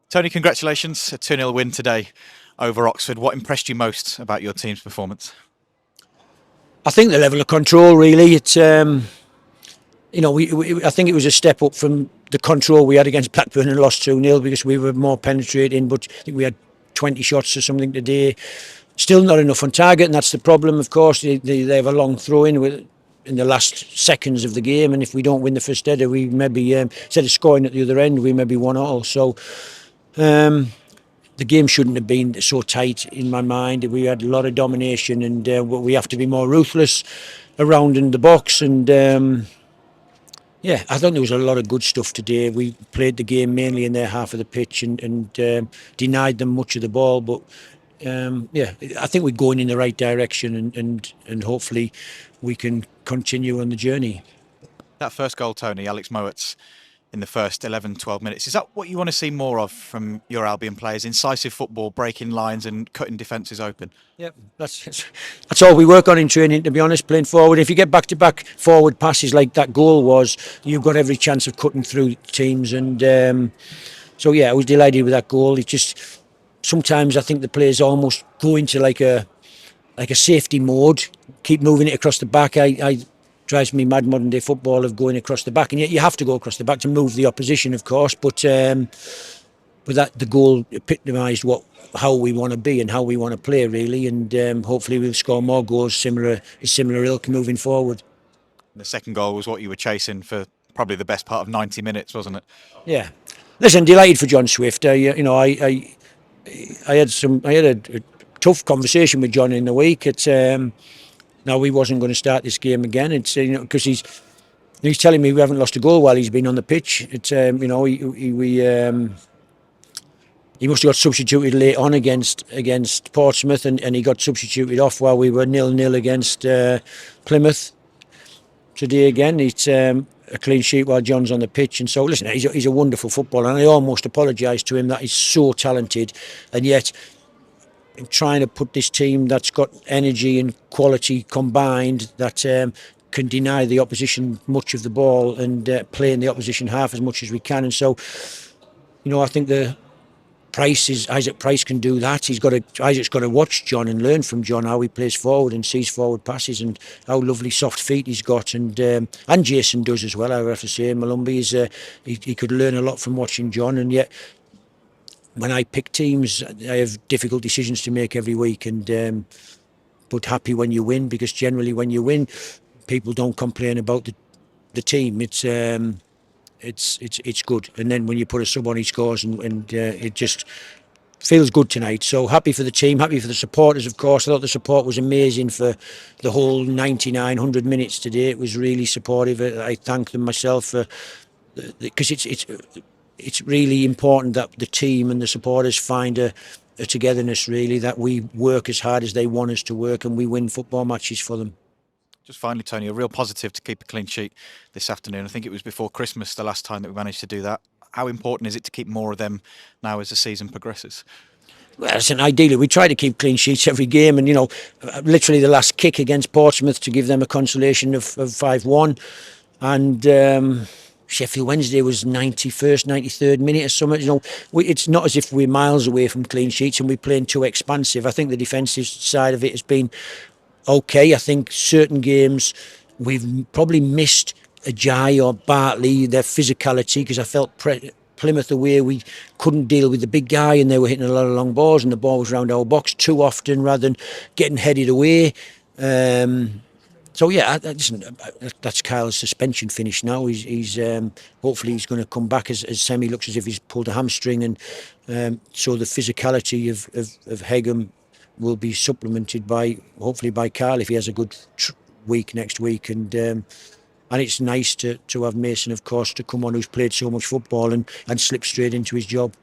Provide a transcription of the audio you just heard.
Tony, congratulations. A 2-0 win today over Oxford. What impressed you most about your team's performance? I think the level of control, really. It's I think it was a step up from the control we had against Blackburn and lost 2-0 because we were more penetrating. But I think we had 20 shots or something today. Still not enough on target, and that's the problem. Of course, they have a long throw in the last seconds of the game, and if we don't win the first header, we maybe instead of scoring at the other end, we maybe 1-1. So. The game shouldn't have been so tight in my mind. We had a lot of domination, and we have to be more ruthless around in the box. And I thought there was a lot of good stuff today. We played the game mainly in their half of the pitch and denied them much of the ball. But I think we're going in the right direction, and hopefully we can continue on the journey. That first goal, Tony, Alex Mowat's in the first 11, 12 minutes. Is that what you want to see more of from your Albion players? Incisive football, breaking lines and cutting defences open? Yep, that's all we work on in training, to be honest, playing forward. If you get back-to-back forward passes like that goal was, you've got every chance of cutting through teams. And I was delighted with that goal. It just, sometimes I think the players almost go into like a safety mode, keep moving it across the back. I drives me mad, modern day football, of going across the back, and yet you have to go across the back to move the opposition, of course. But that the goal epitomised how we want to be and how we want to play, really, and hopefully we'll score more goals similar ilk moving forward. The second goal was what you were chasing for probably the best part of 90 minutes, wasn't it? Yeah. Listen, delighted for John Swift. I had a tough conversation with John in the week. It's now he wasn't going to start this game again. It's because he's telling me we haven't lost a goal while he's been on the pitch. It's he must have got substituted late on against Portsmouth, and he got substituted off while we were 0-0 against Plymouth. Today again, it's a clean sheet while John's on the pitch. And so, listen, he's a wonderful footballer, and I almost apologise to him that he's so talented, and yet trying to put this team that's got energy and quality combined that can deny the opposition much of the ball and play in the opposition half as much as we can. And so, I think Isaac Price can do that. Isaac's got to watch John and learn from John how he plays forward and sees forward passes and how lovely soft feet he's got. And Jason does as well, I have to say. Malumbi he could learn a lot from watching John, and yet when I pick teams, I have difficult decisions to make every week, and but happy when you win, because generally when you win, people don't complain about the team. It's good, and then when you put a sub on, he scores, and it just feels good tonight. So happy for the team, happy for the supporters, of course. I thought the support was amazing for the whole 100 minutes today. It was really supportive. I thank them myself for, because it's really important that the team and the supporters find a togetherness, really, that we work as hard as they want us to work, and we win football matches for them. Just finally, Tony, a real positive to keep a clean sheet this afternoon. I think it was before Christmas the last time that we managed to do that. How important is it to keep more of them now as the season progresses? Well, listen, ideally we try to keep clean sheets every game, and literally the last kick against Portsmouth to give them a consolation of 5-1, and Sheffield Wednesday was 91st, 93rd minute or something. It's not as if we're miles away from clean sheets and we're playing too expansive. I think the defensive side of it has been okay. I think certain games we've probably missed Ajayi or Bartley, their physicality, because I felt Plymouth away, we couldn't deal with the big guy, and they were hitting a lot of long balls, and the ball was around our box too often rather than getting headed away. Listen, that's Kyle's suspension finish now. He's hopefully he's going to come back as Semi looks as if he's pulled a hamstring, and so the physicality of Hegum will be supplemented hopefully by Kyle if he has a good week next week, and it's nice to have Mason, of course, to come on, who's played so much football and slip straight into his job.